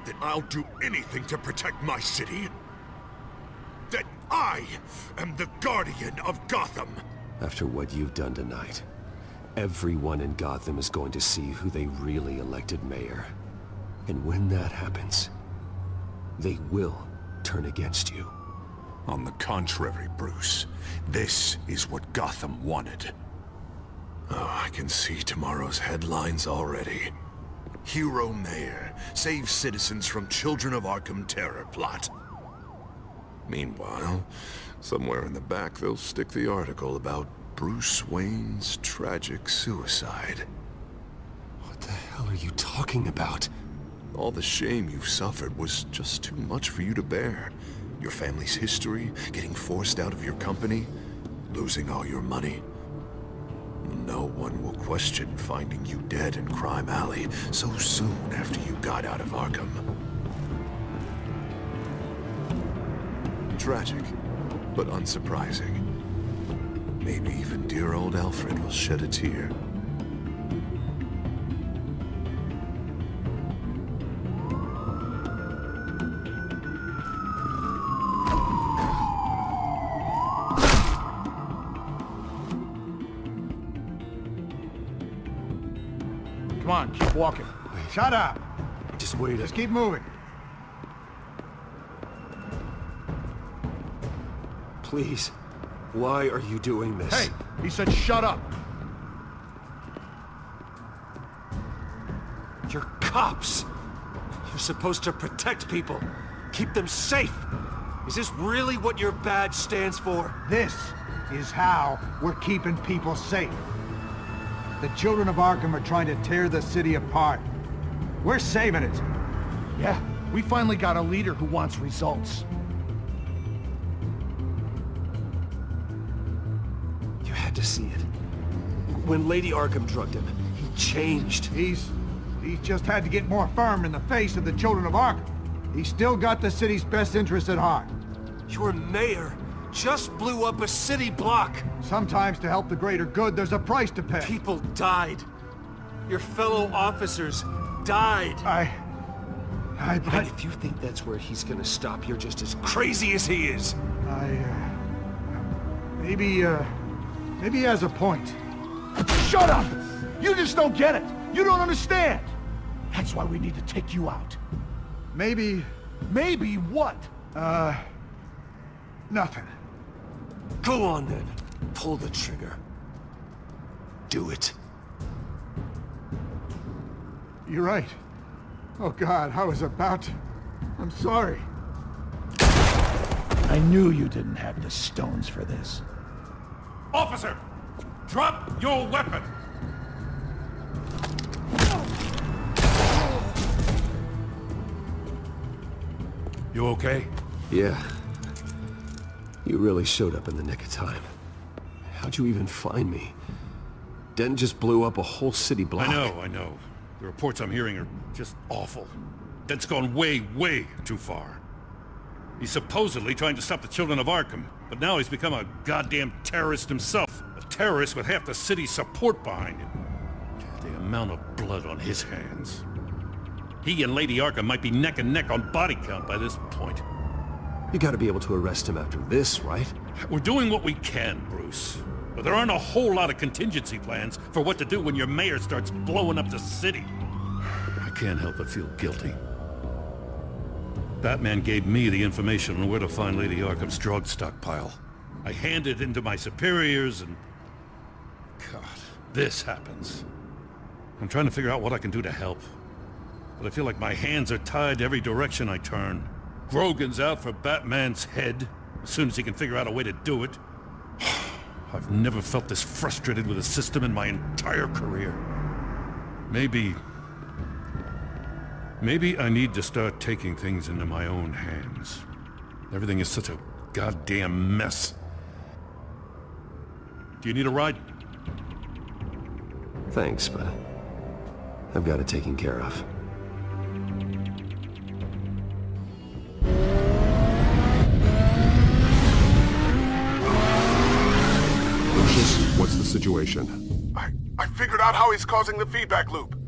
That I'll do anything to protect my city. That I am the guardian of Gotham. After what you've done tonight, everyone in Gotham is going to see who they really elected mayor. And when that happens, they will turn against you. On the contrary, Bruce, this is what Gotham wanted. Oh, I can see tomorrow's headlines already. Hero Mayor saves citizens from Children of Arkham terror plot. Meanwhile, somewhere in the back they'll stick the article about Bruce Wayne's tragic suicide. What the hell are you talking about? All the shame you've suffered was just too much for you to bear. Your family's history, getting forced out of your company, losing all your money. No one will question finding you dead in Crime Alley so soon after you got out of Arkham. Tragic, but unsurprising. Maybe even dear old Alfred will shed a tear. Come on, keep walking. Shut up! Just wait. Just keep moving. Please. Why are you doing this? Hey, he said shut up. You're cops. You're supposed to protect people. Keep them safe. Is this really what your badge stands for? This is how we're keeping people safe. The children of Arkham are trying to tear the city apart. We're saving it. Yeah, we finally got a leader who wants results. You had to see it. When Lady Arkham drugged him, he changed. He's just had to get more firm in the face of the children of Arkham. He's still got the city's best interests at heart. Your mayor just blew up a city block. Sometimes to help the greater good, there's a price to pay. People died. Your fellow officers died. And if you think that's where he's gonna stop, you're just as crazy as he is. Maybe he has a point. Shut up! You just don't get it. You don't understand. That's why we need to take you out. Maybe what? Nothing. Go on then. Pull the trigger. Do it. You're right. Oh God, I was about to... I'm sorry. I knew you didn't have the stones for this. Officer! Drop your weapon! You okay? Yeah. You really showed up in the nick of time. How'd you even find me? Den just blew up a whole city block. I know. The reports I'm hearing are just awful. Den's gone way, way too far. He's supposedly trying to stop the children of Arkham, but now he's become a goddamn terrorist himself. A terrorist with half the city's support behind him. The amount of blood on his hands. He and Lady Arkham might be neck and neck on body count by this point. You gotta be able to arrest him after this, right? We're doing what we can, Bruce. But there aren't a whole lot of contingency plans for what to do when your mayor starts blowing up the city. I can't help but feel guilty. Batman gave me the information on where to find Lady Arkham's drug stockpile. I handed it into my superiors and... God, this happens. I'm trying to figure out what I can do to help. But I feel like my hands are tied every direction I turn. Grogan's out for Batman's head, as soon as he can figure out a way to do it. I've never felt this frustrated with a system in my entire career. Maybe I need to start taking things into my own hands. Everything is such a goddamn mess. Do you need a ride? Thanks, but I've got it taken care of. What's the situation? I figured out how he's causing the feedback loop.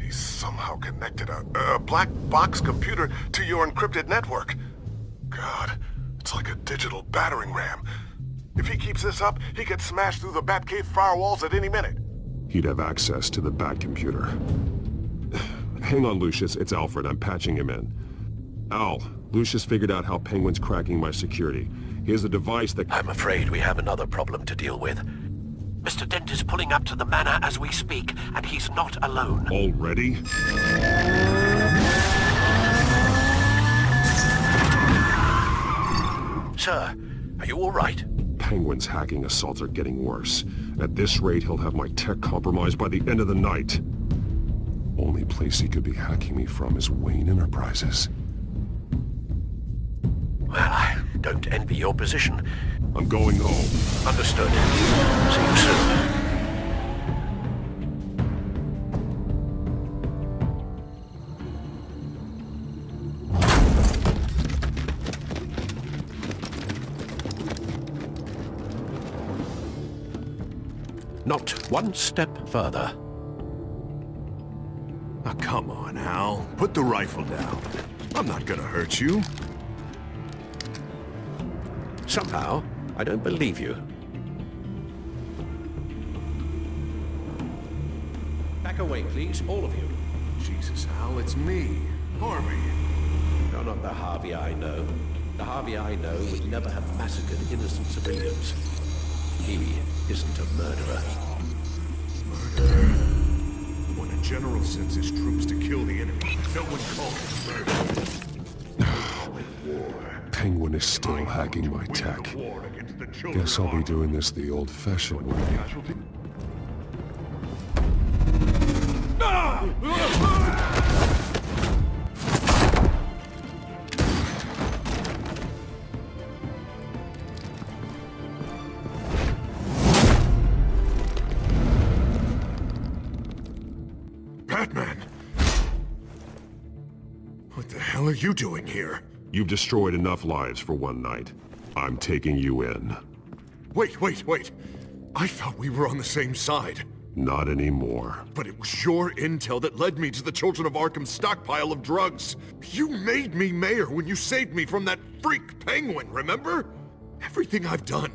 He's somehow connected a black box computer to your encrypted network. God, it's like a digital battering ram. If he keeps this up, he could smash through the Batcave firewalls at any minute. He'd have access to the Bat computer. Hang on, Lucius. It's Alfred. I'm patching him in. Al, Lucius figured out how Penguin's cracking my security. He has a device that... I'm afraid we have another problem to deal with. Mr. Dent is pulling up to the manor as we speak, and he's not alone. Already? Sir, are you all right? Penguin's hacking assaults are getting worse. At this rate, he'll have my tech compromised by the end of the night. Only place he could be hacking me from is Wayne Enterprises. Well, I don't envy your position. I'm going home. Understood. See you soon. Not one step further. Now come on, Al. Put the rifle down. I'm not gonna hurt you. Somehow, I don't believe you. Back away, please, all of you. Jesus, Al, it's me, Harvey. You're not the Harvey I know. The Harvey I know would never have massacred innocent civilians. He isn't a murderer. Murderer? When a general sends his troops to kill the enemy, no one calls it murder. Penguin is still hacking my tech. Guess I'll be doing this the old-fashioned way. hell are you doing here? You've destroyed enough lives for one night. I'm taking you in. Wait. I thought we were on the same side. Not anymore. But it was your intel that led me to the Children of Arkham's stockpile of drugs. You made me mayor when you saved me from that freak penguin, remember? Everything I've done,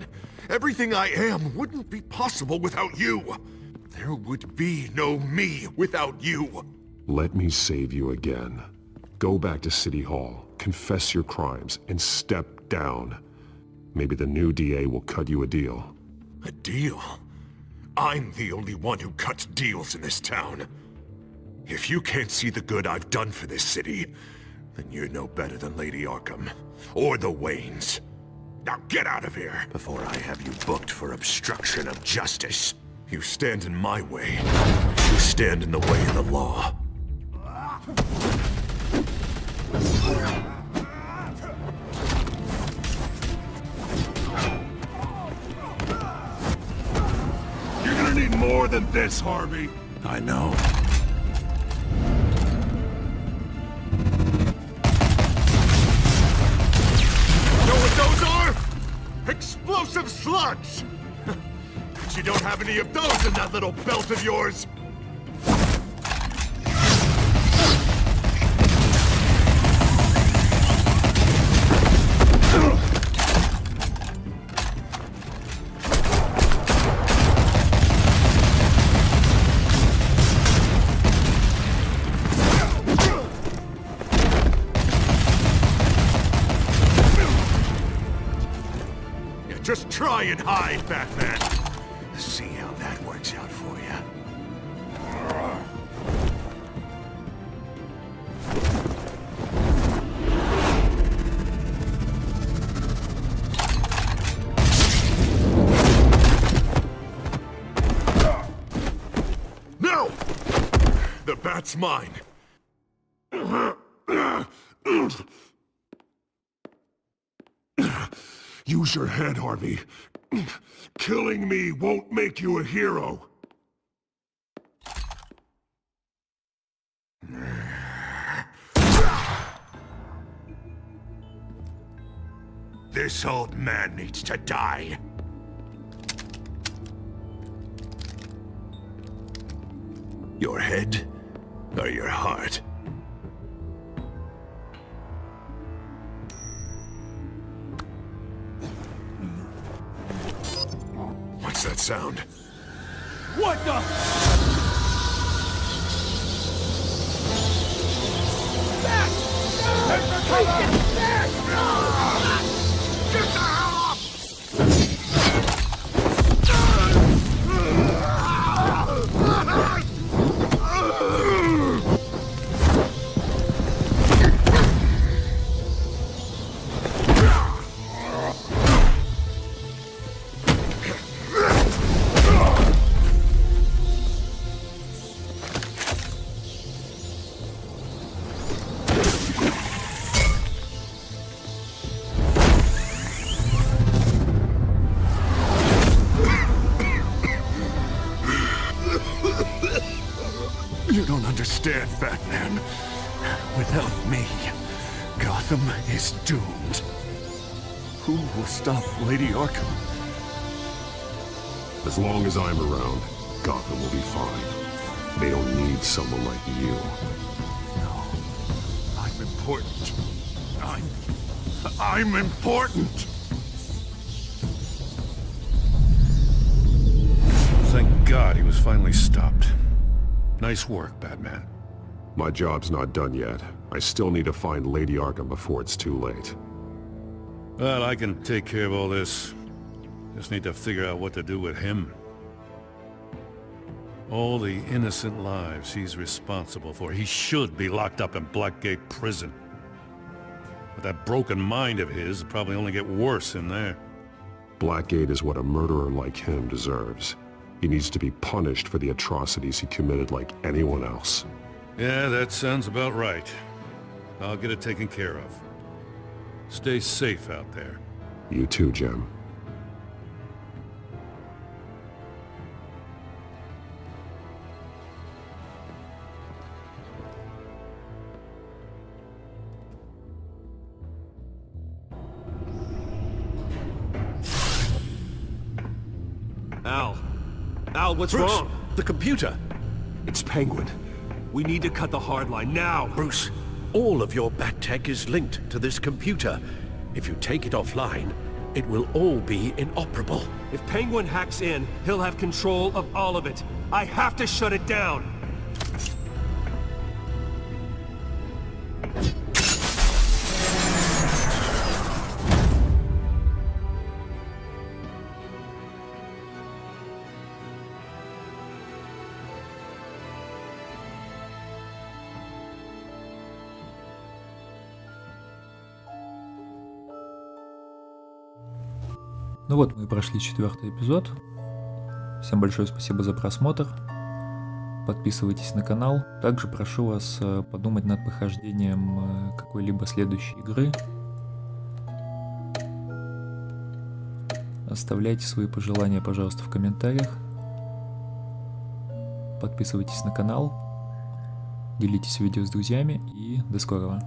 everything I am, wouldn't be possible without you. There would be no me without you. Let me save you again. Go back to City Hall, confess your crimes, and step down. Maybe the new DA will cut you a deal. A deal? I'm the only one who cuts deals in this town. If you can't see the good I've done for this city, then you're no better than Lady Arkham. Or the Waynes. Now get out of here, before I have you booked for obstruction of justice. You stand in my way. You stand in the way of the law. You're gonna need more than this, Harvey. I know. Know what those are? Explosive slugs! But you don't have any of those in that little belt of yours! Just try and hide, Batman. See how that works out for you. No! The bat's mine. Use your head, Harvey. Killing me won't make you a hero. This old man needs to die. Your head or your heart? What's that sound? What the? Back! Get the hell off! You don't understand, Batman. Without me, Gotham is doomed. Who will stop Lady Arkham? As long as I'm around, Gotham will be fine. They don't need someone like you. No. I'm important. I'm important! Thank God he was finally stopped. Nice work, Batman. My job's not done yet. I still need to find Lady Arkham before it's too late. Well, I can take care of all this. Just need to figure out what to do with him. All the innocent lives he's responsible for. He should be locked up in Blackgate Prison. But that broken mind of his will probably only get worse in there. Blackgate is what a murderer like him deserves. He needs to be punished for the atrocities he committed like anyone else. Yeah, that sounds about right. I'll get it taken care of. Stay safe out there. You too, Jim. Al. Al, what's Bruce, wrong? the computer. It's Penguin. We need to cut the hard line now. Bruce, all of your bat tech is linked to this computer. If you take it offline, it will all be inoperable. If Penguin hacks in, he'll have control of all of it. I have to shut it down. Ну вот, мы и прошли 4-й эпизод. Всем большое спасибо за просмотр. Подписывайтесь на канал. Также прошу вас подумать над прохождением какой-либо следующей игры. Оставляйте свои пожелания, пожалуйста, в комментариях. Подписывайтесь на канал. Делитесь видео с друзьями и до скорого.